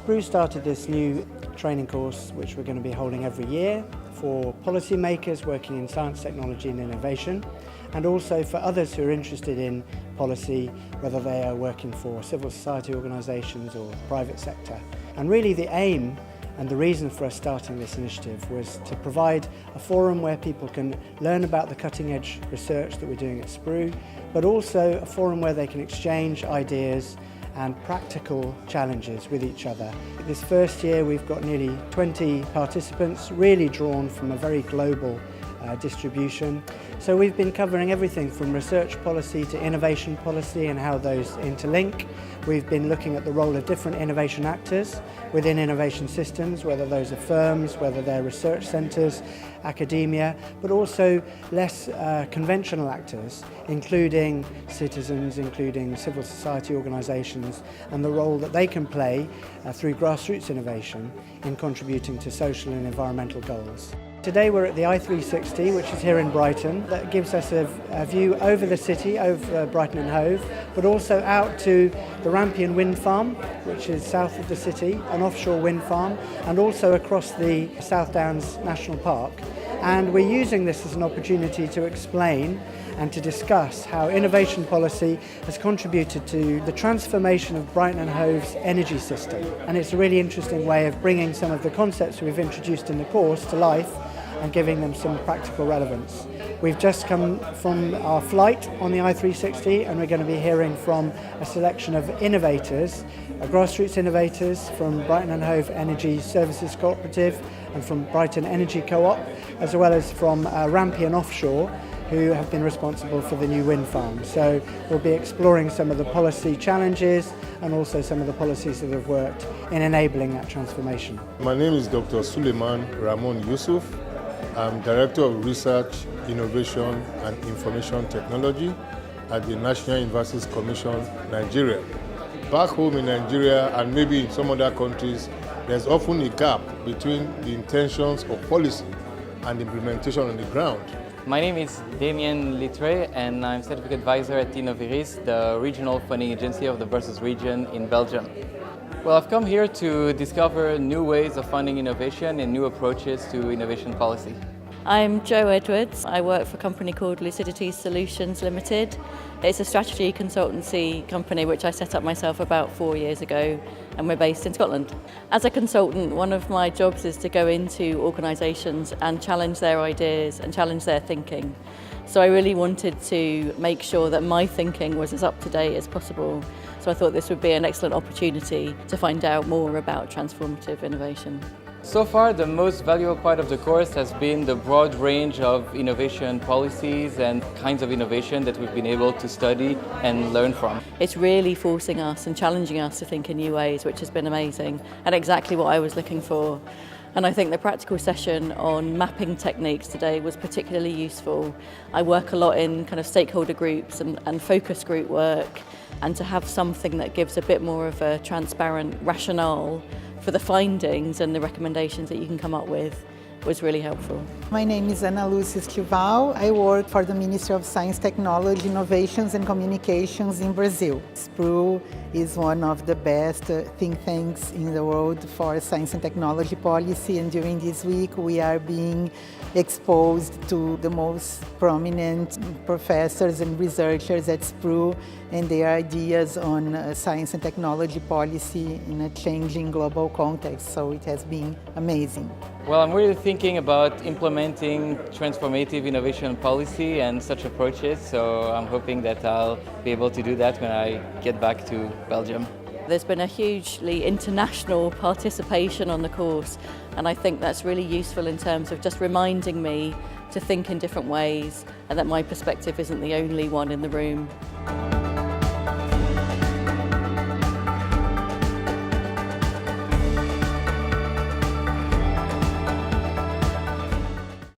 SPRU started this new training course which we're going to be holding every year for policymakers working in science, technology and innovation, and also for others who are interested in policy, whether they are working for civil society organisations or private sector. And really the aim and the reason for us starting this initiative was to provide a forum where people can learn about the cutting-edge research that we're doing at SPRU, but also a forum where they can exchange ideas and practical challenges with each other. This first year we've got nearly 20 participants, really drawn from a very global distribution. So we've been covering everything from research policy to innovation policy and how those interlink. We've been looking at the role of different innovation actors within innovation systems, whether those are firms, whether they're research centres, academia, but also less conventional actors, including citizens, including civil society organisations, and the role that they can play through grassroots innovation in contributing to social and environmental goals. Today we're at the I360, which is here in Brighton. That gives us a view over the city, over Brighton and Hove, but also out to the Rampion wind farm, which is south of the city, an offshore wind farm, and also across the South Downs National Park. And we're using this as an opportunity to explain and to discuss how innovation policy has contributed to the transformation of Brighton and Hove's energy system. And it's a really interesting way of bringing some of the concepts we've introduced in the course to life and giving them some practical relevance. We've just come from our flight on the I360 and we're going to be hearing from a selection of innovators, grassroots innovators from Brighton and Hove Energy Services Cooperative and from Brighton Energy Co-op, as well as from Rampion Offshore, who have been responsible for the new wind farm. So we'll be exploring some of the policy challenges and also some of the policies that have worked in enabling that transformation. My name is Dr. Suleiman Ramon Yusuf. I'm Director of Research, Innovation and Information Technology at the National Universities Commission, Nigeria. Back home in Nigeria and maybe in some other countries, there's often a gap between the intentions of policy and implementation on the ground. My name is Damien Littre and I'm Scientific Advisor at Innoviris, the regional funding agency of the Brussels region in Belgium. Well, I've come here to discover new ways of funding innovation and new approaches to innovation policy. I'm Jo Edwards. I work for a company called Lucidity Solutions Limited. It's a strategy consultancy company which I set up myself about 4 years ago, and we're based in Scotland. As a consultant, one of my jobs is to go into organisations and challenge their ideas and challenge their thinking. So I really wanted to make sure that my thinking was as up to date as possible. So I thought this would be an excellent opportunity to find out more about transformative innovation. So far, the most valuable part of the course has been the broad range of innovation policies and kinds of innovation that we've been able to study and learn from. It's really forcing us and challenging us to think in new ways, which has been amazing and exactly what I was looking for. And I think the practical session on mapping techniques today was particularly useful. I work a lot in kind of stakeholder groups and focus group work, and to have something that gives a bit more of a transparent rationale for the findings and the recommendations that you can come up with was really helpful. My name is Ana Lúcia Estival. I work for the Ministry of Science, Technology, Innovations and Communications in Brazil. SPRU is one of the best think tanks in the world for science and technology policy, and during this week we are being exposed to the most prominent professors and researchers at SPRU and their ideas on science and technology policy in a changing global context, so it has been amazing. Well, I'm really thinking about implementing transformative innovation policy and such approaches, so I'm hoping that I'll be able to do that when I get back to Belgium. There's been a hugely international participation on the course, and I think that's really useful in terms of just reminding me to think in different ways and that my perspective isn't the only one in the room.